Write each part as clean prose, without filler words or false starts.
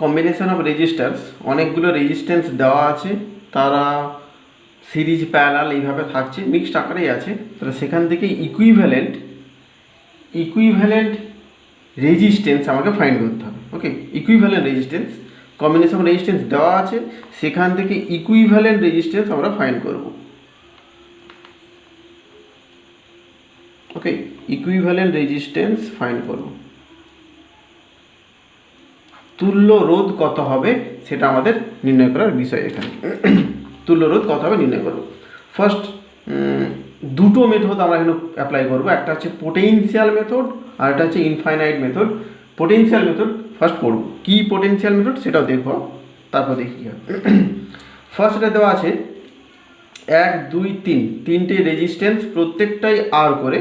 Combination of registers, অনেকগুলো resistance দেওয়া আছে, তারা সিরিজ প্যারালাল এইভাবে থাকছে, মিক্সড আকারেই আছে। তাহলে সেখান থেকে ইকুইভ্যালেন্ট রেজিস্ট্যান্স আমাকে ফাইন্ড করতে হবে। Okay, equivalent resistance, combination of resistance দেওয়া আছে, সেখান থেকে ইকুইভ্যালেন্ট রেজিস্ট্যান্স আমরা ফাইন্ড করব। ওকে, ইকুইভ্যালেন্ট রেজিস্ট্যান্স ফাইন্ড করব। তুল্য রোধ কত হবে সেটা আমাদের নির্ণয় করার বিষয় এখানে। তুল্য রোধ কত হবে নির্ণয় করব। ফার্স্ট দুটো মেথড আমরা এখানে অ্যাপ্লাই করব, একটা হচ্ছে পোটেনশিয়াল মেথড আর একটা হচ্ছে infinite method. Potential method first করব, কি পোটেনশিয়াল মেথড সেটাও দেখব, তারপর দেখি। ফার্স্ট এটা দেওয়া আছে 1 2 3 তিনটে রেজিস্ট্যান্স, প্রত্যেকটাই আর করে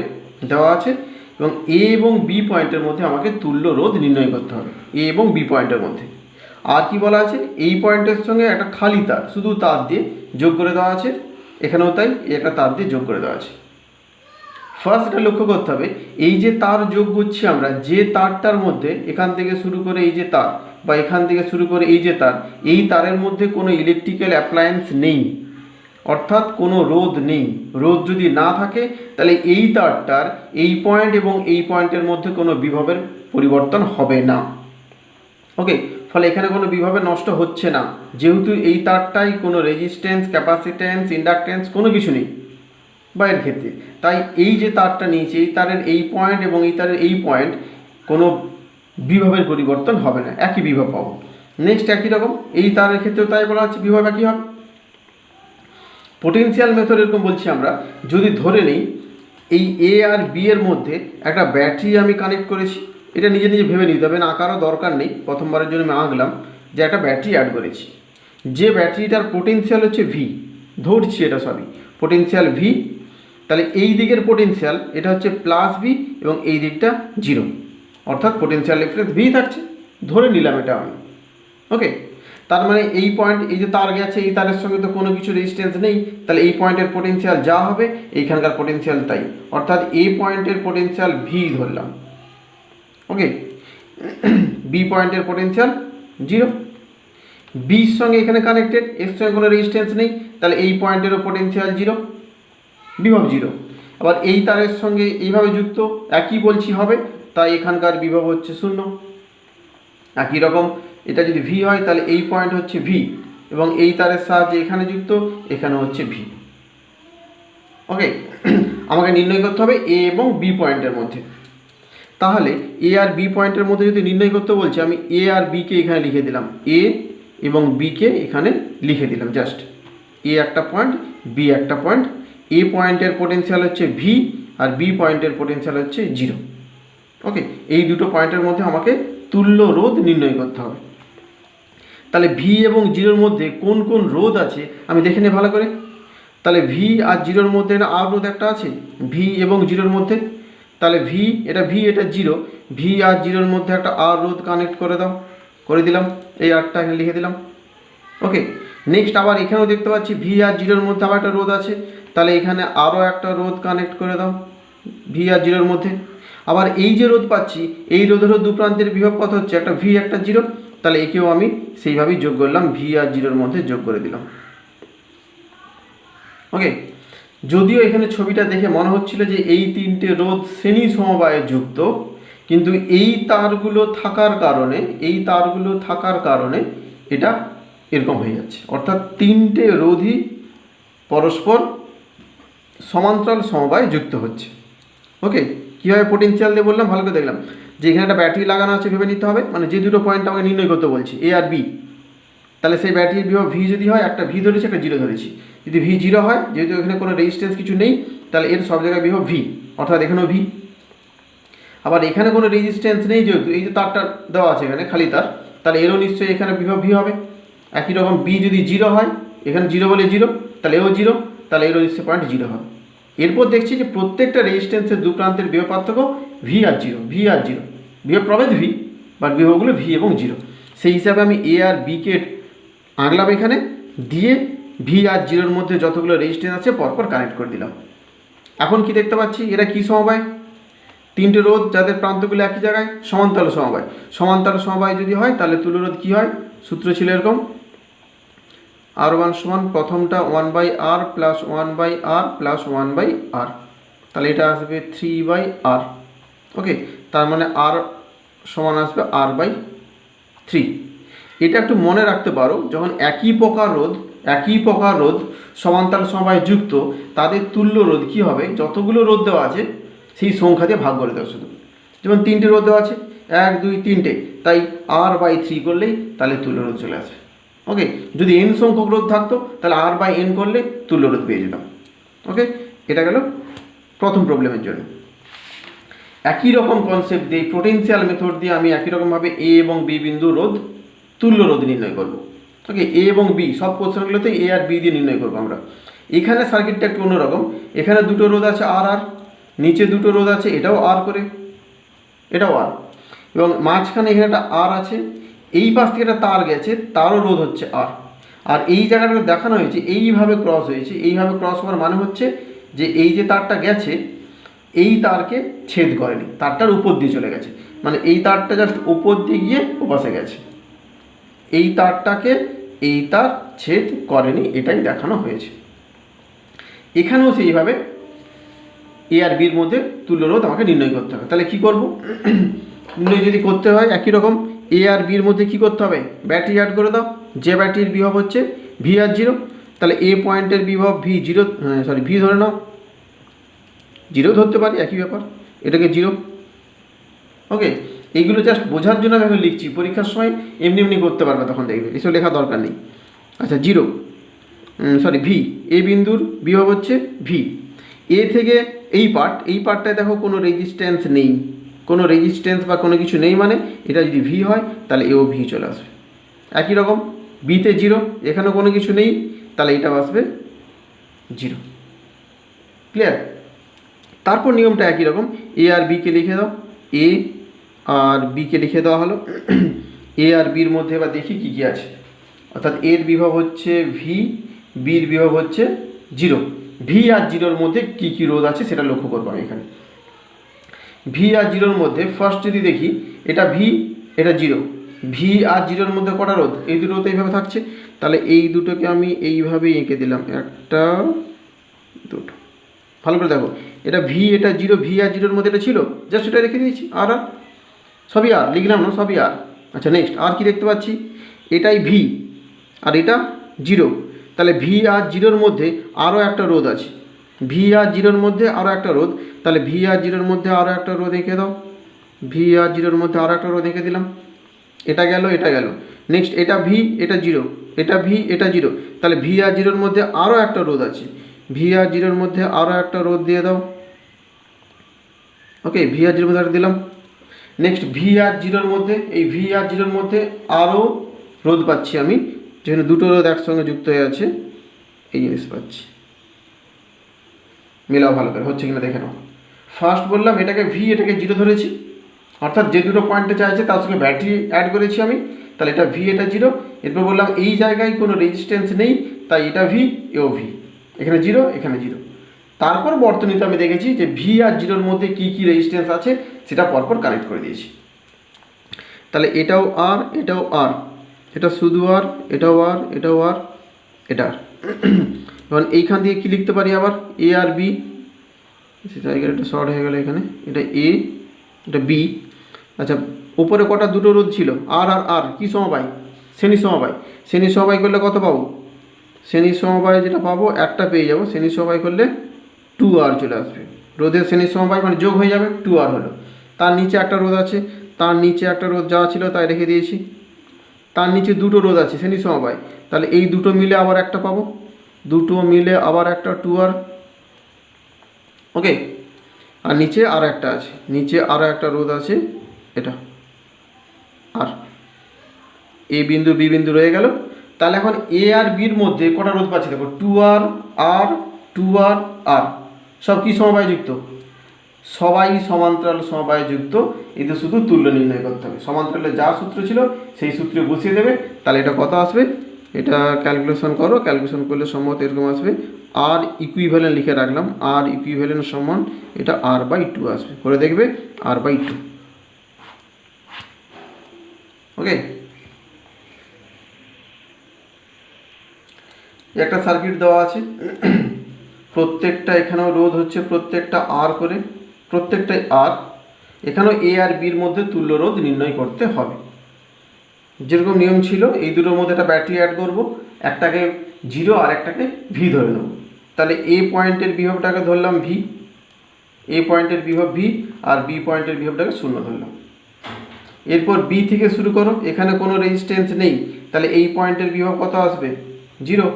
দেওয়া আছে, এবং এ এবং বি পয়েন্টের মধ্যে আমাকে তুল্য রোধ নির্ণয় করতে হবে, এ এবং বি পয়েন্টের মধ্যে। আর কি বলা আছে, এই পয়েন্টের সঙ্গে একটা খালি তার, শুধু তার দিয়ে যোগ করে দেওয়া আছে, এখানেও তাই, একটা তার দিয়ে যোগ করে দেওয়া আছে। ফার্স্ট এটা লক্ষ্য করতে হবে, এই যে তার যোগ করছি আমরা, যে তারটার মধ্যে এখান থেকে শুরু করে এই যে তার, বা এখান থেকে শুরু করে এই যে তার, এই তারের মধ্যে কোনো ইলেকট্রিক্যাল অ্যাপ্লায়েন্স নেই, অর্থাৎ কোনো রোধ নেই। রোধ যদি না থাকে তাহলে এই তারটার এই পয়েন্ট এবং এই পয়েন্টের মধ্যে কোনো বিভবের পরিবর্তন হবে না। ওকে, ফলে এখানে কোনো বিভবের নষ্ট হচ্ছে না, যেহেতু এই তারটাই কোনো রেজিস্ট্যান্স, ক্যাপাসিট্যান্স, ইন্ডাকট্যান্স কোনো কিছু নেই বাইরের ক্ষেত্রে, তাই এই যে তারটা নিয়েছে, এই তারের এই পয়েন্ট এবং এই তারের এই পয়েন্ট কোনো বিভবের পরিবর্তন হবে না, একই বিভব পাবো। নেক্সট একই রকম এই তারের ক্ষেত্রেও তাই বলা হচ্ছে, বিভব একই হবে। পোটেনশিয়াল মেথড এরকম বলছি আমরা, যদি ধরে নিই এই এ আর বি এর মধ্যে একটা ব্যাটারি আমি কানেক্ট করেছি, এটা নিজে নিজে ভেবে নিতে হবে, না আঁকারও দরকার নেই, প্রথমবারের জন্য আমি আঁকলাম যে একটা ব্যাটারি অ্যাড করেছি, যে ব্যাটারিটার পোটেনশিয়াল হচ্ছে ভি, ধরছি এটা সবই পোটেনশিয়াল ভি। তাহলে এই দিকের পোটেনশিয়াল এটা হচ্ছে প্লাস ভি এবং এই দিকটা জিরো, অর্থাৎ পোটেনশিয়াল ডিফারেন্স ভি থাকছে, ধরে নিলাম এটা আমি। ওকে, তার মানে এই পয়েন্ট, এই যে তার গেছে, এই তারের সঙ্গে তো কোনো কিছু রেজিস্ট্যান্স নেই, তাহলে এই পয়েন্টের পোটেনশিয়াল যা হবে এইখানকার পোটেনশিয়াল তাই, অর্থাৎ এই পয়েন্টের পোটেনশিয়াল ভি ধরলাম। ওকে, বি পয়েন্টের পোটেনশিয়াল জিরো, বির সঙ্গে এখানে কানেক্টেড, এর সঙ্গে কোনো রেজিস্ট্যান্স নেই, তাহলে এই পয়েন্টেরও পোটেনশিয়াল জিরো, বিভব জিরো। আবার এই তারের সঙ্গে এইভাবে যুক্ত, একই বলছি হবে, তাই এখানকার বিভব হচ্ছে শূন্য। একই রকম এটা যদি ভি হয় তাহলে এই পয়েন্ট হচ্ছে ভি, এবং এই তারের সাহায্যে এখানে যুক্ত, এখানে হচ্ছে ভি। ওকে, আমাকে নির্ণয় করতে হবে এ এবং বি পয়েন্টের মধ্যে। তাহলে এ আর বি পয়েন্টের মধ্যে যদি নির্ণয় করতে বলছি, আমি এ আর বিকে এখানে লিখে দিলাম, এ এবং বিকে এখানে লিখে দিলাম, জাস্ট এ একটা পয়েন্ট, বি একটা পয়েন্ট। এ পয়েন্টের পোটেনশিয়াল হচ্ছে ভি আর বি পয়েন্টের পোটেনশিয়াল হচ্ছে জিরো। ওকে, এই দুটো পয়েন্টের মধ্যে আমাকে তুল্য রোধ নির্ণয় করতে হবে। তাহলে ভি এবং জিরোর মধ্যে কোন কোন রোধ আছে আমি দেখে নিই ভালো করে। তাহলে ভি আর জিরোর মধ্যে আর রোধ একটা আছে, ভি এবং জিরোর মধ্যে, তাহলে ভি এটা জিরো, ভি আর জিরোর মধ্যে একটা আর রোধ কানেক্ট করে দাও, করে দিলাম, এই আরটা এখানে লিখে দিলাম। ওকে, নেক্সট আবার এখানেও দেখতে পাচ্ছি ভি আর জিরোর মধ্যে আবার একটা রোধ আছে, তাহলে এখানে আরও একটা রোধ কানেক্ট করে দাও ভি আর জিরোর মধ্যে। আবার এই যে রোধ পাচ্ছি, এই রোধেরও দু প্রান্তের বিভব কত হচ্ছে, একটা ভি একটা জিরো, তাহলে একেও আমি সেইভাবেই যোগ করলাম, ভি আর জিরোর মধ্যে যোগ করে দিলাম। ওকে, যদিও এখানে ছবিটা দেখে মনে হচ্ছিল যে এই তিনটে রোধ শ্রেণী সমবায়ে যুক্ত, কিন্তু এই তারগুলো থাকার কারণে এটা এরকম হয়ে যাচ্ছে, অর্থাৎ তিনটে রোধই পরস্পর সমান্তরাল সমবায়ে যুক্ত হচ্ছে। ওকে, কীভাবে পোটেনশিয়াল দিয়ে বললাম ভালো করে দেখলাম, যে এখানে একটা ব্যাটারি লাগানো আছে ভেবে নিতে হবে, মানে যে দুটো পয়েন্ট আমাকে নির্ণয় করতে বলছি এ আর বি, তাহলে সেই ব্যাটারির বিভব ভি যদি হয়, একটা ভি ধরেছি একটা জিরো ধরেছি, যদি ভি জিরো হয়, যেহেতু এখানে কোনো রেজিস্ট্যান্স কিছু নেই, তাহলে এর সব জায়গায় বিভব ভি, অর্থাৎ এখানেও ভি। আবার এখানে কোনো রেজিস্ট্যান্স নেই, যেহেতু এই যে তারটা দেওয়া আছে এখানে খালি তার, তাহলে এরও নিশ্চয়ই এখানে বিভব ভি হবে। একই রকম বি যদি জিরো হয়, এখানে জিরো বলে জিরো, তাহলে এও জিরো, তাহলে এরও নিশ্চয়ই পয়েন্ট জিরো হবে। এরপর দেখছি যে প্রত্যেকটা রেজিস্ট্যান্সের দু প্রান্তের বিভব পার্থক্য ভি আর জিরো, বিভব প্রভেদ ভি, বাট বিভবগুলো ভি এবং জিরো। সেই হিসাবে আমি এ আর বিকে আঁকলাম এখানে, দিয়ে ভি আর জিরোর মধ্যে যতগুলো রেজিস্ট্যান্স আছে পরপর কানেক্ট করে দিলাম। এখন কি দেখতে পাচ্ছি, এরা কি সমবায়, তিনটে রোধ যাদের প্রান্তগুলো একই জায়গায়, সমান্তরাল সমবায়। সমান্তরাল সমবায় যদি হয় তাহলে তুল্যরোধ কী হয়, সূত্র ছিল এরকম, R1 সমান প্রথমটা 1/r plus 1/r plus 1/r, তাহলে এটা আসবে 3/r। ওকে, তার মানে R সমান আসবে R/3। এটা একটু মনে রাখতে পারো, যখন একই প্রকার রোধ সমান্তরাল সমবায় যুক্ত, তাদের তুল্য রোধ কী হবে, যতগুলো রোধ দেওয়া আছে সেই সংখ্যা দিয়ে ভাগ করে দেওয়া শুধু। যেমন তিনটে রোধ দেওয়া আছে, 1 2 3টে, তাই R/3 করলেই তাহলে তুল্য রোধ চলে আসে। ওকে, যদি n সংখ্যক রোধ থাকতো তাহলে R/n করলে তুল্য রোধ পেয়ে যেতাম। ওকে, এটা গেল প্রথম প্রবলেমের জন্য। একই রকম কনসেপ্ট দিয়ে পোটেনশিয়াল মেথড দিয়ে আমি একই রকমভাবে এ এবং বি বিন্দু রোধ তুল্য রোধ নির্ণয় করব। ওকে, এ এবং বি সব কোশ্চেনগুলোতে এ আর বি দিয়ে নির্ণয় করবো আমরা। এখানে সার্কিটটা একটু অন্যরকম, এখানে দুটো রোধ আছে আর আর, নিচে দুটো রোধ আছে, এটাও আর করে, এটাও আর, এবং মাঝখানে এখানে একটা আর আছে, এই পাশ থেকে একটা তার গেছে, তারও রোধ হচ্ছে আর। আর এই জায়গাটা দেখানো হয়েছে এইভাবে ক্রস হয়েছে, এইভাবে ক্রস হওয়ার মানে হচ্ছে যে এই যে তারটা গেছে এই তারকে ছেদ করেনি, তারটার উপর দিয়ে চলে গেছে, মানে এই তারটা জাস্ট উপর দিয়ে গিয়ে ওপাশে গেছে, এই তারটাকে এই তার ছেদ করেনি, এটাই দেখানো হয়েছে। এখানেও সেইভাবে এ আর বির মধ্যে তুল্য রোধ আমাকে নির্ণয় করতে হবে। তাহলে কি করব, নির্ণয় যদি করতে হয় একই রকম, এ আর বির মধ্যে কি করতে হবে, ব্যাটারি অ্যাড করে দাও। যে ব্যাটারির বিভব হচ্ছে V/0, তাহলে এ পয়েন্টের বিভব V0, ভি ধরে নাও, 0 ধরতে পারি, একই ব্যাপার, এটাকে 0। ওকে, এইগুলো জাস্ট বোঝার জন্য আমি এখন লিখছি, পরীক্ষার সময় এমনি এমনি করতে পারবে, তখন দেখবে এসব লেখা দরকার নেই। আচ্ছা, ভি, এ বিন্দুর বিভব হচ্ছে ভি। এ থেকে এই পার্টটায় দেখো কোনো রেজিস্ট্যান্স নেই, কোনো রেজিস্ট্যান্স বা কোনো কিছু নেই, মানে এটা যদি ভি হয় তাহলে এও ভি চলে আসবে। একই রকম বিতে 0, এখানে কোনো কিছু নেই, তাহলে এটাও আসবে 0। ক্লিয়ার? তারপর নিয়মটা একই রকম, এ আর বিকে লিখে দাও, এ আর বিকে লিখে দেওয়া হলো। এ আর বির মধ্যে এবার দেখি কী কী আছে, অর্থাৎ এর বিভব হচ্ছে ভি, বির বিভব হচ্ছে 0। ভি আর 0-র মধ্যে কী কী রোধ আছে সেটা লক্ষ্য করবো আমি এখানে। ভি আর 0-র মধ্যে ফার্স্ট যদি দেখি, এটা ভি, এটা 0, ভি আর 0-র মধ্যে কটা রোধ, এই দুটো রোধ এইভাবে থাকছে, তাহলে এই দুটোকে আমি এইভাবেই এঁকে দিলাম, একটা দুটো। ভালো করে দেখো, এটা ভি, এটা 0, ভি আর 0-র মধ্যে এটা ছিল, জাস্ট এটা রেখে দিয়েছি, আর আর সবই আর লিখলাম না, সবই আর। আচ্ছা, নেক্সট আর কি দেখতে পাচ্ছি, এটাই ভি আর এটা 0, তাহলে ভি আর 0-র মধ্যে আরও একটা রোধ আছে, ভি আর 0-র মধ্যে আরও একটা রোধ, তাহলে ভি আর 0-র মধ্যে আরও একটা রোধ এঁকে দাও, ভি আর 0-র মধ্যে আরও একটা রোধ এঁকে দিলাম, এটা গেল, এটা গেল। নেক্সট এটা ভি, এটা 0, এটা ভি, এটা 0, তাহলে ভি আর 0-র মধ্যে আরও একটা রোধ আছে, ভি আর 0-র মধ্যে আরও একটা রোধ দিয়ে দাও। ওকে, ভি আর 0-র মধ্যে একটা দিলাম। নেক্সট ভি আর 0-র মধ্যে, এই ভি আর 0-র মধ্যে আরও রোধ পাচ্ছি আমি, যেখানে দুটো রোধ একসঙ্গে যুক্ত হয়ে আছে, এই জিনিস পাচ্ছি। মেলাও ভালো করে, হচ্ছে কিনা দেখে নাও। ফার্স্ট বললাম এটাকে ভি, এটাকে 0 ধরেছি, অর্থাৎ যে দুটো পয়েন্টে চাইছে তার সঙ্গে ব্যাটারি অ্যাড করেছি আমি, তাহলে এটা ভি, এটা 0। এরপর বললাম এই জায়গায় কোনো রেজিস্ট্যান্স নেই, তাই এটা ভি, এও ভি, এখানে 0, এখানে 0। তারপর বর্তনীতে আমি দেখেছি যে ভি আর 0-র মধ্যে কী কী রেজিস্ট্যান্স আছে সেটা পরপর কানেক্ট করে দিয়েছি। তাহলে এটাও আর, এটাও আর, এটা শুধু আর, এটাও আর, এটাও আর, এটা আর। এখন এইখান দিয়ে কী লিখতে পারি আবার, এ আর বি, সে জায়গাটা একটু শর্ট হয়ে গেল এখানে, এটা এ, এটা বি। আচ্ছা, উপরে কটা দুটো রোধ ছিল, আর আর আর, কী সমবায়, শ্রেণী সমবায়। শ্রেণী সমবায় করলে কত পাবো, শ্রেণী সমবায় যেটা পাবো একটা পেয়ে যাবো, শ্রেণী সমবায় করলে 2R চলে আসবে, রোধের শ্রেণী সমবায় মানে যোগ হয়ে যাবে, 2R হলো। তার নিচে একটা রোধ আছে, তার নিচে একটা রোধ যা ছিল তাই রেখে দিয়েছি, তার নিচে দুটো রোধ আছে শ্রেণী সমবায়, তাহলে এই দুটো মিলে আবার একটা পাবো, দুটো মিলে আবার একটা 2R। ওকে, আর নিচে আর একটা আছে, নিচে আরও একটা রোধ আছে, এটা আর, এ বিন্দু বি বিন্দু রয়ে গেল। তাহলে এখন এ আর বির মধ্যে কটা রোধ পাচ্ছি দেখো, 2R আর 2R আর, সব কি সমবায় যুক্ত, সবাই সমান্তরাল সমবায় যুক্ত। এদের শুধু তুল্য নির্ণয় করতে হবে, সমান্তরালে যা সূত্র ছিল সেই সূত্রে বসিয়ে দেবে, তাহলে এটা কত আসবে, এটা ক্যালকুলেশন করো, ক্যালকুলেশন করলে সম্ভবত এরকম আসবে আর ইকুইভ্যালেন্ট লিখে রাখলাম, আর ইকুইভ্যালেন্ট সমান এটা R/2 আসবে, করে দেখবে R/2। ওকে, একটা সার্কিট দেওয়া আছে, প্রত্যেকটা এখানেও রোধ হচ্ছে প্রত্যেকটা আর করে, প্রত্যেকটাই আর। এখানেও এ আর বির মধ্যে তুল্য রোধ নির্ণয় করতে হবে। যেরকম নিয়ম ছিল, এই দুটোর মধ্যে একটা ব্যাটারি অ্যাড করব, একটাকে 0 আর একটাকে ভি ধরে নেব। তাহলে এ পয়েন্টের বিভবটাকে ধরলাম ভি, এ পয়েন্টের বিভব ভি, আর বি পয়েন্টের বিভবটাকে 0 ধরলাম। এরপর বি থেকে শুরু করো, এখানে কোনো রেজিস্ট্যান্স নেই, তাহলে এই পয়েন্টের বিভব কত আসবে? 0,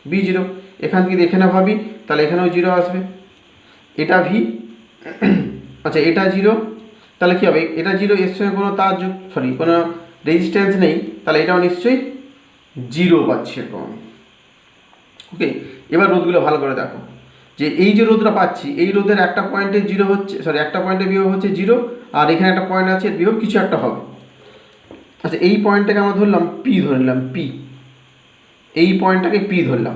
বি 0। এখান থেকে দেখে না ভাবি, তাহলে এখানেও 0 আসবে। এটা ভি, আচ্ছা এটা 0, তাহলে কী হবে? এটা 0, এর সঙ্গে কোনো তার কোনো রেজিস্ট্যান্স নেই, তাহলে এটাও নিশ্চয়ই 0 পাচ্ছি এরকম আমি। ওকে, এবার রোধগুলো ভালো করে দেখো, যে এই যে রোধটা পাচ্ছি, এই রোধের একটা পয়েন্টে 0 হচ্ছে, একটা পয়েন্টের বিভব হচ্ছে 0, আর এখানে একটা পয়েন্ট আছে, এর বিভব কিছু একটা হবে। আচ্ছা, এই পয়েন্টটাকে আমরা ধরলাম পি, ধরে নিলাম পি, এই পয়েন্টটাকে পি ধরলাম,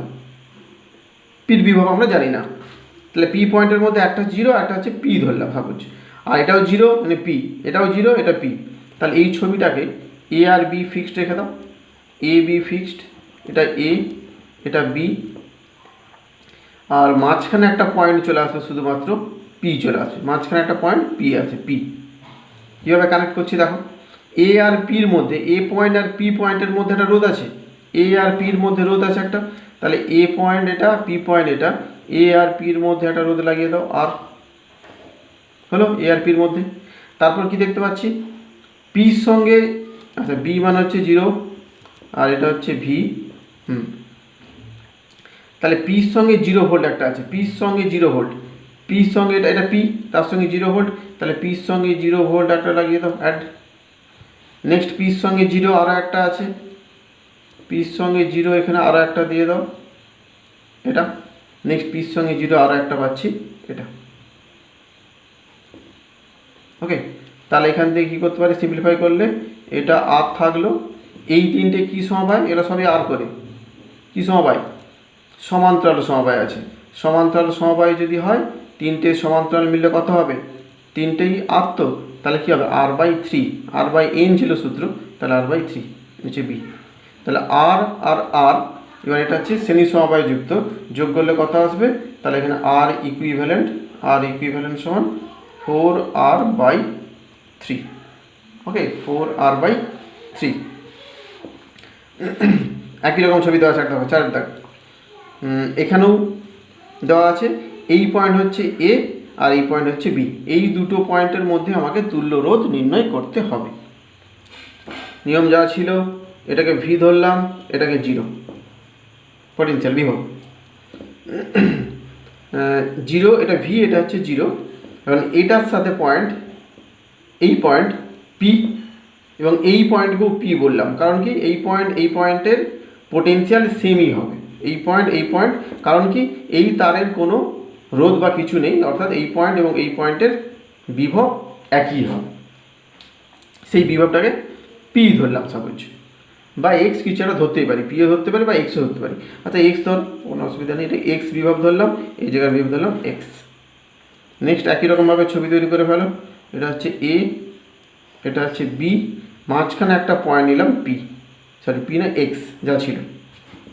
পির বিভব আমরা জানি না, তাহলে পি পয়েন্টের মধ্যে একটা 0, একটা হচ্ছে পি ধরলাম সাপোজ, আর এটাও 0 মানে পি, এটাও 0, এটা পি। তাহলে এই ছবিটাকে এ আর বি ফিক্সড রেখে দাও, এ বি ফিক্সড, এটা এ, এটা বি, আর মাঝখানে একটা পয়েন্ট চলে আসবে, শুধুমাত্র পি চলে আসবে, মাঝখানে একটা পয়েন্ট পি আছে, পি। কীভাবে কানেক্ট করছি দেখো, এ আর পির মধ্যে, এ পয়েন্ট আর পি পয়েন্টের মধ্যে একটা রোধ আছে, এ আর পির মধ্যে রোধ আছে একটা, তাহলে এ পয়েন্ট এটা, পি পয়েন্ট এটা, এ আর পির মধ্যে একটা রোধ লাগিয়ে দাও, আর হলো এ আর পির মধ্যে। তারপর কি দেখতে পাচ্ছি, পির সঙ্গে, আচ্ছা বি মানে হচ্ছে 0, আর এটা হচ্ছে ভি, তাহলে পির সঙ্গে 0 ভোল্ট একটা আছে, পির সঙ্গে 0 ভোল্ট, পির সঙ্গে এটা পি, তার সঙ্গে 0 ভোল্ট, তাহলে পির সঙ্গে 0 ভোল্ট একটা লাগিয়ে দাও, অ্যাড। নেক্সট পির সঙ্গে 0 আরও একটা আছে, পির সঙ্গে 0 এখানে আরও একটা দিয়ে দাও, এটা। নেক্সট পির সঙ্গে 0 আরও একটা পাচ্ছি, এটা। ওকে, তাহলে এখান থেকে কী করতে পারি, সিম্পলিফাই করলে এটা আর থাকলো, এই তিনটে কী সমবায়, এরা সবই আর করে, কী সমবায়? সমান্তরাল সমবায় আছে। সমান্তরাল সমবায় যদি হয়, তিনটে সমান্তরাল মিললে কত হবে? তিনটেই আর, তো তাহলে কী হবে? R/3, R/n ছিল সূত্র, তাহলে R/3 নিচে বি, তাহলে আর আর আর। এবার এটা হচ্ছে শ্রেণী সমবায় যুক্ত, যোগ করলে কত আসবে? তাহলে এখানে আর ইকুইভ্যালেন্ট সমান 4R/3। ওকে, 4R/3। একই রকম ছবি দেওয়া আছে, একটা চারের দাগ, এখানেও দেওয়া আছে, এই পয়েন্ট হচ্ছে এ আর এই পয়েন্ট হচ্ছে বি, এই দুটো পয়েন্টের মধ্যে আমাকে তুল্য রোধ নির্ণয় করতে হবে। নিয়ম যা ছিল, এটাকে ভি ধরলাম, এটাকে 0, পটেনশিয়াল বিভব 0, এটা ভি, এটা হচ্ছে 0, কারণ এটার সাথে পয়েন্ট, এই পয়েন্ট পি, এবং এই পয়েন্টকেও পি বললাম, কারণ কি এই পয়েন্টের পোটেনশিয়াল সেমই হবে, এই পয়েন্ট, কারণ কি এই তারের কোনো রোধ বা কিছু নেই, অর্থাৎ এই পয়েন্ট এবং এই পয়েন্টের বিভব একই হবে, সেই বিভবটাকে পি ধরলাম সাপোজ, বা এক্স কিছু একটা ধরতেই পারি, পিও ধরতে পারি বা এক্সও ধরতে পারি। আচ্ছা এক্স ধর, কোনো অসুবিধা নেই, এটা এক্স বিভব ধরলাম, এই জায়গার বিভব ধরলাম এক্স। নেক্সট একই রকমভাবে ছবি তৈরি করে ফেলো, এটা হচ্ছে এ, এটা হচ্ছে বি, মাঝখানে একটা পয়েন্ট নিলাম পি, পি না এক্স যা ছিল।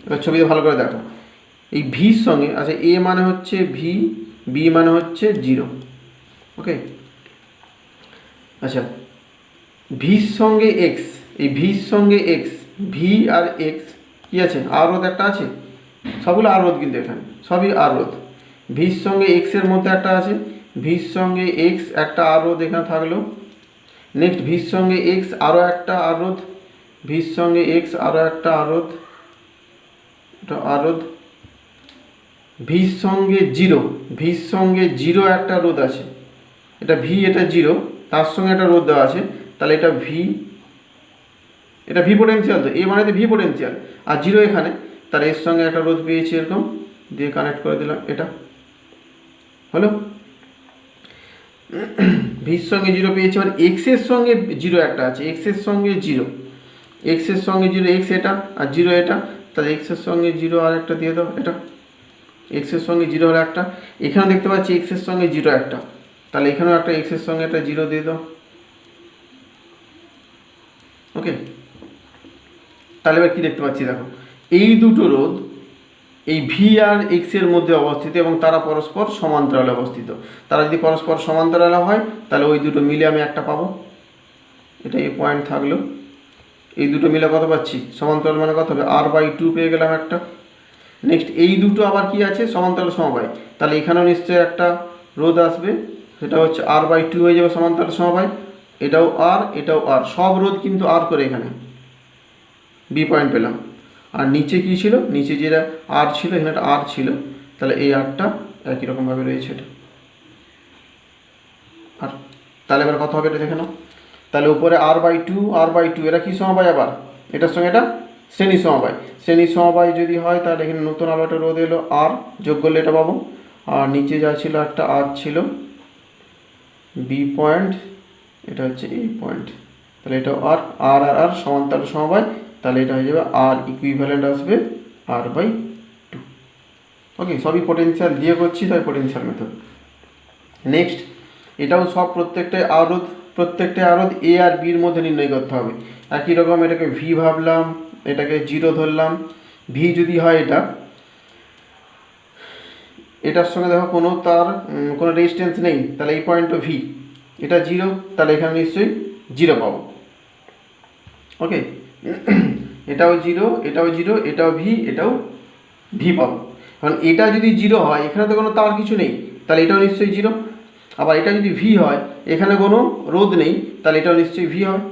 এবার ছবিতে ভালো করে দেখো, এই ভির সঙ্গে, আচ্ছা এ মানে হচ্ছে ভি, বি মানে হচ্ছে 0, ওকে। আচ্ছা ভির সঙ্গে এক্স, এই ভির সঙ্গে এক্স, ভি আর এক্স কী আছে? আর রোধ একটা আছে, সবগুলো আর রোধ, কিন্তু এখানে সবই আর রোধ। ভির সঙ্গে এক্সের মধ্যে একটা আছে, ভির সঙ্গে এক্স একটা আর রোধ এখানে থাকলো। নেক্সট ভির সঙ্গে এক্স আরও একটা আর রোধ, ভির সঙ্গে এক্স আরও একটা আর রোধ, এটা আর রোধ। ভির সঙ্গে 0, ভির সঙ্গে 0 একটা রোধ আছে, এটা ভি, এটা 0, তার সঙ্গে একটা রোধ দেওয়া আছে, তাহলে এটা ভি, এটা ভি পোটেনশিয়াল, তো এ মানে ভি পোটেনশিয়াল, আর 0 এখানে, তার এর সঙ্গে একটা রোধ পেয়েছি এরকম, দিয়ে কানেক্ট করে দিলাম, এটা হলো। ভির সঙ্গে 0 পেয়েছি, মানে এক্সের সঙ্গে 0 একটা আছে, এক্সের সঙ্গে 0, এক্সের সঙ্গে 0, এক্স এটা আর 0 এটা, তাহলে এক্সের সঙ্গে 0 আর একটা দিয়ে দাও, এটা এক্সের সঙ্গে জিরো হলো একটা, এখানে দেখতে পাচ্ছি এক্সের সঙ্গে জিরো একটা, তাহলে এখানেও একটা এক্সের সঙ্গে একটা জিরো দিয়ে দাও। ওকে, তাহলে এবার কী দেখতে পাচ্ছি দেখো, এই দুটো রোধ এই ভি আর এক্সের মধ্যে অবস্থিত এবং তারা পরস্পর সমান্তরালে অবস্থিত। তারা যদি পরস্পর সমান্তরালে হয় তাহলে ওই দুটো মিলে আমি একটা পাবো, এটা এই পয়েন্ট থাকলো। এই দুটো মিলে কত পাচ্ছি, সমান্তরাল মানে কত হবে, r/2 পেয়ে গেলাম একটা। নেক্সট এই দুটো আবার কি আছে, সমান্তরাল সমবায়, তাহলে এখানেও নিশ্চয়ই একটা রোধ আসবে, সেটা হচ্ছে r/2 হয়ে যাবে সমান্তরাল সমবায়। এটাও আর এটাও আর, সব রোধ কিন্তু আর করে এখানে বি পয়েন্ট পেলাম। আর নিচে কী ছিল, নিচে যেটা আর ছিল এখানে একটা আর ছিল, তাহলে এই আরটা একই রকমভাবে রয়েছে এটা আর। তাহলে এবার কত হবে এটা দেখে নাও, তাহলে উপরে r/2 এরা কী সমবায়, আবার এটার সঙ্গে এটা শ্রেণী সমবায়। শ্রেণী সমবায় যদি হয় তাহলে এখানে নতুন আবার একটা রোধ এলো আর, যোগ করলে এটা পাবো। আর নিচে যা ছিল একটা আর ছিল বি পয়েন্ট, এটা হচ্ছে এই পয়েন্ট, তাহলে এটা আর আর আর আর সমান্তরাল সমবায়, তাহলে এটা হয়ে যাবে আর ইকুইভ্যালেন্ট আসবে r/2। ওকে, সবই পোটেনশিয়াল দিয়ে করছি, তাই পোটেনশিয়াল মেথড। নেক্সট এটাও সব প্রত্যেকটাই আরোধ এ আর বির মধ্যে নির্ণয় করতে হবে। একই রকম এটাকে ভি ভাবলাম, এটাকে জিরো ধরলাম। ভি যদি হয় এটার সঙ্গে দেখো কোনো রেজিস্ট্যান্স নেই, তাহলে এই পয়েন্টও ভি, এটা জিরো, তাহলে এখানে নিশ্চয়ই জিরো পাবো। ওকে, এটাও জিরো, এটাও জিরো, এটাও ভি, এটাও ভি পাবো। কারণ এটা যদি জিরো হয়, এখানে তো কোনো তার কিছু নেই, তাহলে এটাও নিশ্চয়ই জিরো। আবার এটা যদি ভি হয়, এখানে কোনো রোধ নেই, তাহলে এটাও নিশ্চয়ই ভি হবে।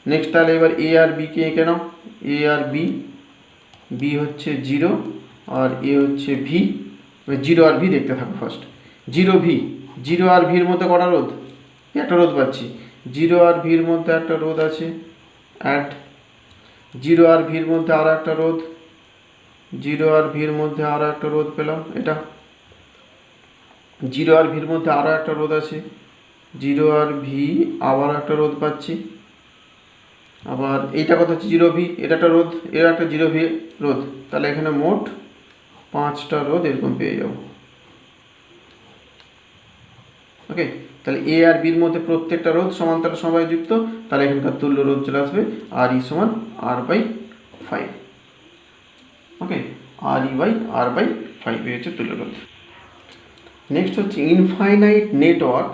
নেক্সট তাহলে এবার এ আর বিকে এঁকে নাও, এ আর বি হচ্ছে জিরো আর এ হচ্ছে ভি। জিরো আর ভি দেখতে থাকো ফার্স্ট, জিরো আর ভির মধ্যে কটা রোধ, একটা রোধ পাচ্ছি। জিরো আর ভির মধ্যে একটা রোধ আছে অ্যাড, জিরো আর ভির মধ্যে আরও একটা রোধ, জিরো আর ভির মধ্যে আরও একটা রোধ পেলাম, এটা জিরো আর ভির মধ্যে আরও একটা রোধ আছে, জিরো আর ভি আবার একটা রোধ পাচ্ছি। আবার এইটা কথা হচ্ছে জিরো ভি, এটা একটা রোধ, এর একটা জিরো ভি রোধ, তাহলে এখানে মোট 5টা রোধ এরকম পেয়ে যাব। ওকে, তাহলে এ আর বির মধ্যে প্রত্যেকটা রোধ সমান্তরাল সমবায় যুক্ত, তাহলে এখানকার তুল্য রোধ চলে আসবে আর ই সমান r/5। ওকে, r/5 এই হচ্ছে তুল্য রোধ। নেক্সট হচ্ছে ইনফাইনাইট নেটওয়ার্ক,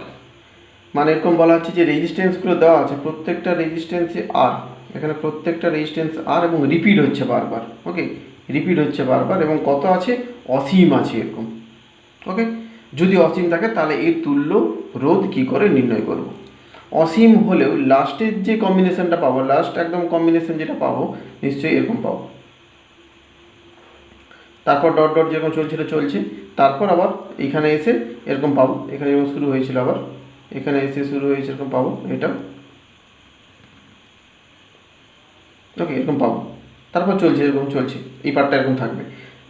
মানে এরকম বলা হচ্ছে যে রেজিস্ট্যান্সগুলো দেওয়া আছে, প্রত্যেকটা রেজিস্ট্যান্সে আর, এখানে প্রত্যেকটা রেজিস্ট্যান্স আর এবং রিপিট হচ্ছে বারবার। ওকে, রিপিট হচ্ছে বারবার এবং কত আছে, অসীম আছে এরকম। ওকে, যদি অসীম থাকে তাহলে এর তুল্য রোধ কী করে নির্ণয় করব। অসীম হলেও লাস্টের যে কম্বিনেশনটা পাবো, লাস্ট একদম কম্বিনেশন যেটা পাবো নিশ্চয়ই এরকম পাবো। তারপর ডট ডট যেরকম চলছে, তারপর আবার এখানে এসে এরকম পাবো, এখানে যেরকম শুরু হয়েছিল আবার এখানে এসে শুরু হয়েছে এরকম পাবো, এটা ওকে এরকম পাবো। তারপর এরকম চলছে, এই পার্টটা এরকম থাকবে।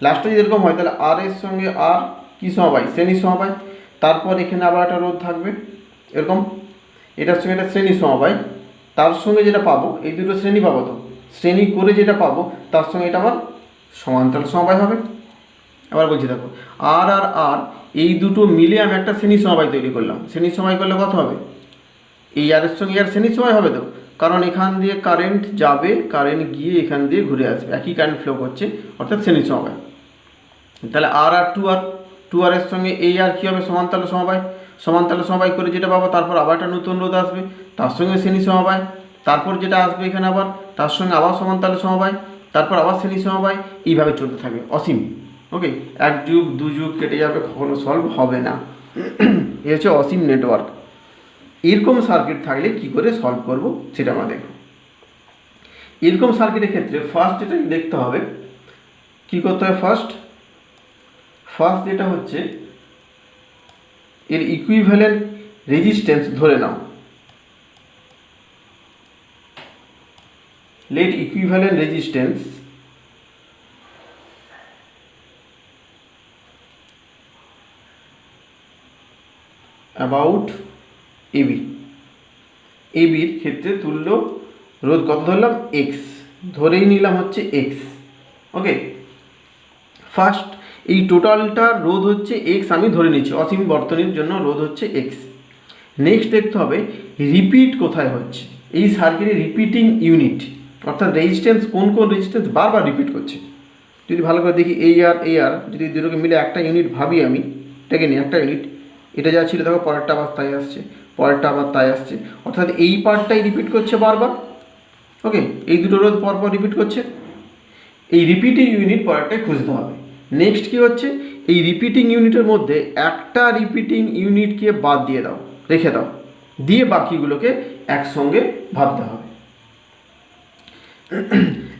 লাস্টে যদি এরকম হয় তাহলে আর এর সঙ্গে আর কী সমবায়, শ্রেণী সমবায়। তারপর এখানে আবার একটা রোধ থাকবে এরকম, এটার সঙ্গে এটা শ্রেণী সমবায়, তার সঙ্গে যেটা পাবো এই দুটো শ্রেণী পাবো, তো শ্রেণী করে যেটা পাবো তার সঙ্গে এটা আবার সমান্তরাল সমবায় হবে। আবার বলছি দেখো, আর আর আর এই দুটো মিলে আমি একটা শ্রেণী সমবায় তৈরি করলাম। শ্রেণী সমবায় করলে কত হবে, এই আরের সঙ্গে আর শ্রেণী সমবায় হবে তো, কারণ এখান দিয়ে কারেন্ট যাবে, কারেন্ট গিয়ে এখান দিয়ে ঘুরে আসবে, একই কারেন্ট ফ্লো করছে, অর্থাৎ শ্রেণী সমবায়। তাহলে আর আর টু আর এর সঙ্গে এই আর কী হবে, সমান্তরাল সমবায় করে যেটা পাবো, তারপর আবার একটা নতুন রোধ আসবে, তার সঙ্গে শ্রেণী সমবায়, তারপর যেটা আসবে এখানে আবার তার সঙ্গে আবার সমান্তরাল সমবায়, তারপর আবার শ্রেণী সমবায়, এইভাবে চলতে থাকবে অসীম। ওকে, 1 যুগ 2 যুগ কেটে যাবে, কখনো সলভ হবে না। এ হচ্ছে অসীম নেটওয়ার্ক। এরকম সার্কিট থাকলে কি করে সলভ করব সেটা আমরা দেখব। এরকম সার্কিটের ক্ষেত্রে ফার্স্ট যেটা দেখতে হবে, কি করতে হবে, ফার্স্ট যেটা হচ্ছে এর ইকুইভ্যালেন্ট রেজিস্ট্যান্স ধরে নাও। লেট ইকুইভ্যালেন্ট রেজিস্ট্যান্স অ্যাবাউট এবির ক্ষেত্রে তুল্য রোধ কত ধরলাম, এক্স ধরেই নিলাম হচ্ছে এক্স। ওকে, ফার্স্ট এই টোটালটার রোধ হচ্ছে এক্স, আমি ধরে নিচ্ছি অসীম বর্তনীর জন্য রোধ হচ্ছে এক্স। নেক্সট দেখতে হবে রিপিট কোথায় হচ্ছে, এই সার্কিটের রিপিটিং ইউনিট অর্থাৎ রেজিস্ট্যান্স কোন কোন রেজিস্ট্যান্স বারবার রিপিট করছে। যদি ভালো করে দেখি এই আর যদি দুটোকে মিলে একটা ইউনিট ভাবি, আমি এটাকে নিই একটা ইউনিট, এটা যা ছিল দেখো পরেরটা আবার তাই আসছে, পরেরটা আবার তাই আসছে, অর্থাৎ এই পার্টটাই রিপিট করছে বারবার। ওকে, এই দুটো রোধ পরপর রিপিট করছে, এই রিপিটিং ইউনিট পরেরটাই খুঁজতে হবে। নেক্সট কি হচ্ছে, এই রিপিটিং ইউনিটের মধ্যে একটা রিপিটিং ইউনিটকে বাদ দিয়ে দাও, রেখে দাও, দিয়ে বাকিগুলোকে একসঙ্গে ভাবতে হবে।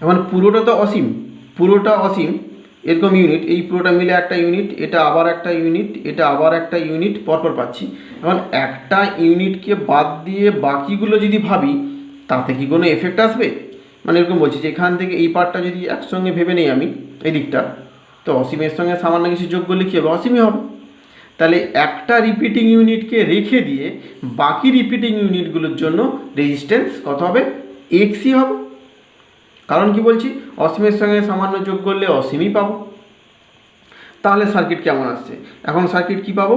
এখন পুরোটা তো অসীম, পুরোটা অসীম এরকম ইউনিট, এই পুরোটা মিলে একটা ইউনিট, এটা আবার একটা ইউনিট, এটা আবার একটা ইউনিট পরপর পাচ্ছি। এখন একটা ইউনিটকে বাদ দিয়ে বাকিগুলো যদি ভাবি তাতে কি কোনো এফেক্ট আসবে? মানে এরকম বলছি যে এখান থেকে এই পার্টটা যদি একসঙ্গে ভেবে নেই আমি এই দিকটা, তো অসীমের সঙ্গে সামান্য কিছু যোগ করলে কী হবে, অসীমই হবে। তাহলে একটা রিপিটিং ইউনিটকে রেখে দিয়ে বাকি রিপিটিং ইউনিটগুলোর জন্য রেজিস্ট্যান্স কত হবে, এক্সই হবে। কারণ কি বলছি, অসীমের সঙ্গে সামান্য যোগ করলে অসীমই পাবো। তাহলে সার্কিট কেমন আসছে, এখন সার্কিট কি পাবো,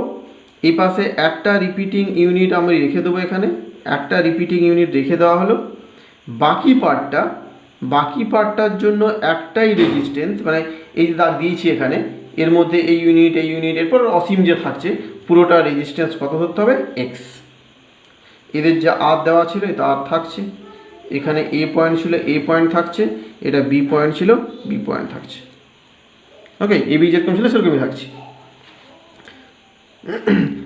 এই পাশে একটা রিপিটিং ইউনিট আমি রেখে দেবো, এখানে একটা রিপিটিং ইউনিট রেখে দেওয়া হলো, বাকি পার্টটার জন্য একটাই রেজিস্ট্যান্স, মানে এই যে দাগ দিয়েছি এখানে, এর মধ্যে এই ইউনিট এরপর অসীম যে থাকছে পুরোটা রেজিস্ট্যান্স কত ধরতে হবে, এক্স। এদের যা আর দেওয়া ছিল এটা আর থাকছে, এখানে এ পয়েন্ট ছিল এ পয়েন্ট থাকছে, এটা বি পয়েন্ট ছিল বি পয়েন্ট থাকছে। ওকে, এ বি যেরকম ছিল সেরকমই থাকছে।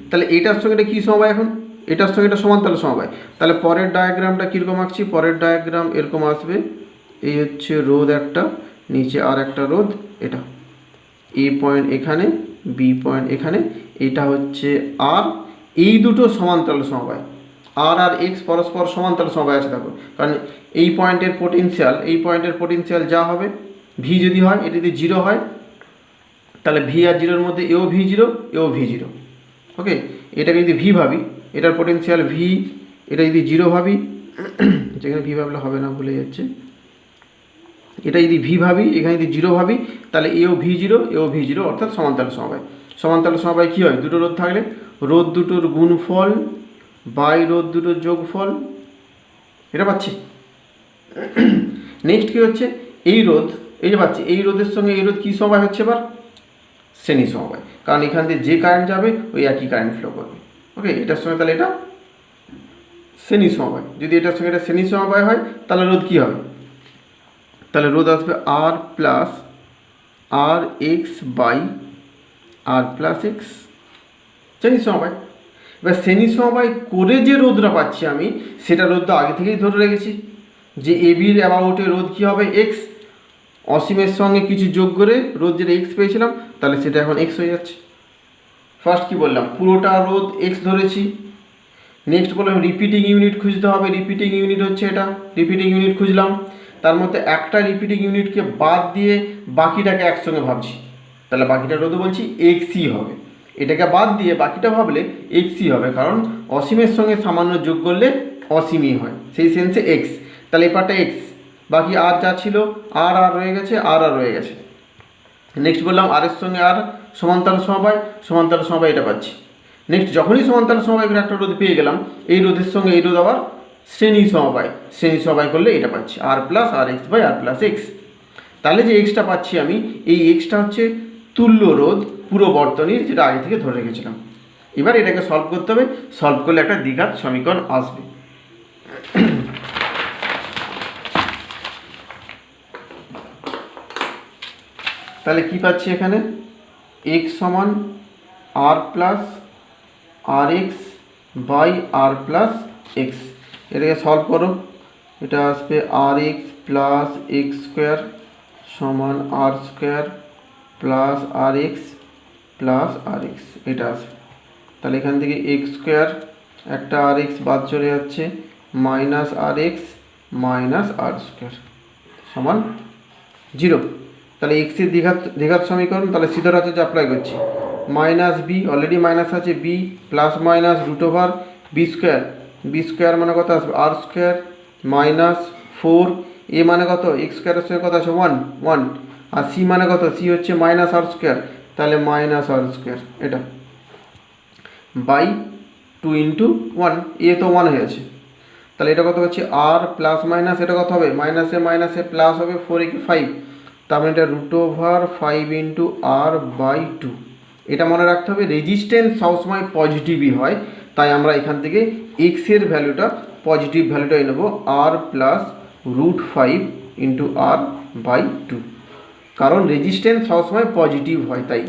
তাহলে এটার সঙ্গে এটা কী সমবায়, এখন এটার সঙ্গে এটা সমান্তরাল সমবায়। তাহলে পরের ডায়াগ্রামটা কীরকম আঁকছি, পরের ডায়াগ্রাম এরকম আসবে, এই হচ্ছে রোধ একটা, নিচে আর একটা রোধ, এটা এ পয়েন্ট এখানে, বি পয়েন্ট এখানে, এটা হচ্ছে আর, এই দুটো সমান্তরাল সমবায়, আর এক্স পরস্পর সমান্তরাল সমবায় আছে দেখো, কারণ এই পয়েন্টের পোটেনশিয়াল যা হবে ভি যদি হয়, এটা যদি জিরো হয় তাহলে ভি আর জিরোর মধ্যে এও ভি জিরো এও ভি জিরো। ওকে, এটাকে যদি ভি ভাবি, এটার পোটেনশিয়াল ভি, এটা যদি জিরো ভাবি, যেখানে ভি ভাবলে হবে না, ভুলে যাচ্ছে, এটা যদি ভি ভাবি, এখানে যদি জিরো ভাবি, তাহলে এও ভি জিরো অর্থাৎ সমান্তরাল সমবায়। সমান্তরাল সমবায় কী হয়, দুটো রোধ থাকলে রোধ দুটোর গুণফল বাই রোধ দুটোর যোগফল, এটা পাচ্ছি। নেক্সট কী হচ্ছে, এই রোধ, এই যে পাচ্ছি, এই রোধের সঙ্গে এই রোধ কী সমবায় হচ্ছে এবার, শ্রেণী সমবায়, কারণ এখান দিয়ে যে কারেন্ট যাবে ওই একই কারেন্ট ফ্লো করবে। ওকে, এটার সঙ্গে তাহলে এটা শ্রেণী সমবায়, যদি এটার সঙ্গে এটা শ্রেণী সমবায় হয় তাহলে রোধ কী হবে, তাহলে রোধ আসবে R plus R X by R plus X, শ্রেণী সমবায়। এবার শ্রেণী সমবায় করে যে রোধটা পাচ্ছি আমি, সেটা রোধটা আগে থেকেই ধরে রেখেছি যে এ বির অ্যাবাউটে রোধ কী হবে, এক্স, অসীমের সঙ্গে কিছু যোগ করে রোধ যেটা এক্স পেয়েছিলাম, তাহলে সেটা এখন এক্স হয়ে যাচ্ছে। ফার্স্ট কি বললাম, পুরোটা রোধ এক্স ধরেছি। নেক্সট বললাম রিপিটিং ইউনিট খুঁজতে হবে, রিপিটিং ইউনিট হচ্ছে এটা, রিপিটিং ইউনিট খুঁজলাম, তার মধ্যে একটা রিপিটিং ইউনিটকে বাদ দিয়ে বাকিটাকে একসঙ্গে ভাবছি, তাহলে বাকিটা রোধ বলছি এক্সই হবে। এটাকে বাদ দিয়ে বাকিটা ভাবলে এক্সই হবে, কারণ অসীমের সঙ্গে সামান্য যোগ করলে অসীমই হয়, সেই সেন্সে এক্স। তাহলে এই পার্টটা এক্স, বাকি আর যা ছিল আর রয়ে গেছে, আর রয়ে গেছে। নেক্সট বললাম আর এর সঙ্গে আর সমান্তরাল সমবায়, এটা পাচ্ছি। নেক্সট যখনই সমান্তরাল সমবায় করে একটা রোধ পেয়ে গেলাম, এই রোধের সঙ্গে এই রোধ আবার শ্রেণী সমবায় করলে এটা পাচ্ছি R plus R X by R plus X. তাহলে যে এক্সটা পাচ্ছি আমি, এই এক্সটা হচ্ছে তুল্য রোধ পুরো বর্তনীর, যেটা আগে থেকে ধরে রেখেছিলাম। এবার এটাকে সলভ করতে হবে, সলভ করলে একটা দ্বিঘাত সমীকরণ আসবে। তাহলে কি পাচ্ছি এখানে, এক্স সমান R plus R X by R plus X. এটাকে সলভ করো, এটা আসবে R X plus X square সমান R square plus R X, এটা আসবে। তাহলে এখান থেকে এক্স স্কোয়ার, একটা আর এক্স বাদ চলে যাচ্ছে, মাইনাস আর এক্স মাইনাস আর স্কোয়ার সমান 0। তাহলে এক্সের দ্বিঘাত সমীকরণ, তাহলে সিধা আছে অ্যাপ্লাই করছি, মাইনাস বি, অলরেডি মাইনাস আছে, b plus minus root over b square মানে কত আসবে আর স্কোয়ার মাইনাস 4, এ মানে কত এক্স স্কোয়ারের সঙ্গে কত আছে 1, আর সি মানে কত, সি হচ্ছে মাইনাস আর স্কোয়ার, তাহলে মাইনাস আর স্কোয়ার এটা বাই 2 ইন্টু 1, এ তো 1 হয়ে আছে, তাহলে এটা কত হচ্ছে আর প্লাস মাইনাস এটা কত হবে মাইনাসে মাইনাসে প্লাস হবে 4 কি 5, তার মানে এটা √5 ইন্টু আর বাই 2। এটা মনে রাখতে হবে রেজিস্ট্যান্স সবসময় পজিটিভই হয়, তাই আমরা এখান থেকে এক্সের ভ্যালুটা পজিটিভ ভ্যালুটাই নেব আর প্লাস √5 ইন্টু আর বাই 2, কারণ রেজিস্ট্যান্স সবসময় পজিটিভ হয়, তাই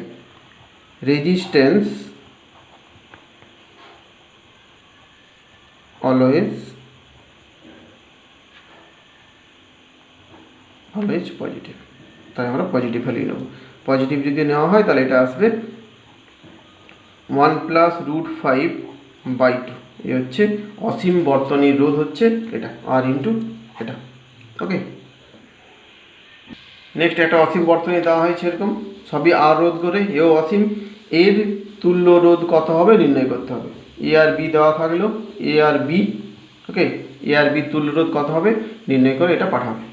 রেজিস্ট্যান্স অলওয়েজ পজিটিভ, তাই আমরা পজিটিভ ভ্যালু নেব। পজিটিভ যদি নেওয়া হয় তাহলে এটা আসবে 1 প্লাস √5 বাই 2, এ হচ্ছে অসীম বর্তনীর রোধ হচ্ছে এটা আর ইন্টু এটা। ওকে, নেক্সট একটা অসীম বর্তনী দেওয়া হয়েছে এরকম, সবই আর রোধ করে, এও অসীম, এর তুল্য রোধ কত হবে নির্ণয় করতে হবে। এ আর বি দেওয়া থাকলো, এ আর বি, ওকে, এ আর বি তুল্য রোধ কত হবে নির্ণয় করে এটা পাঠাবে।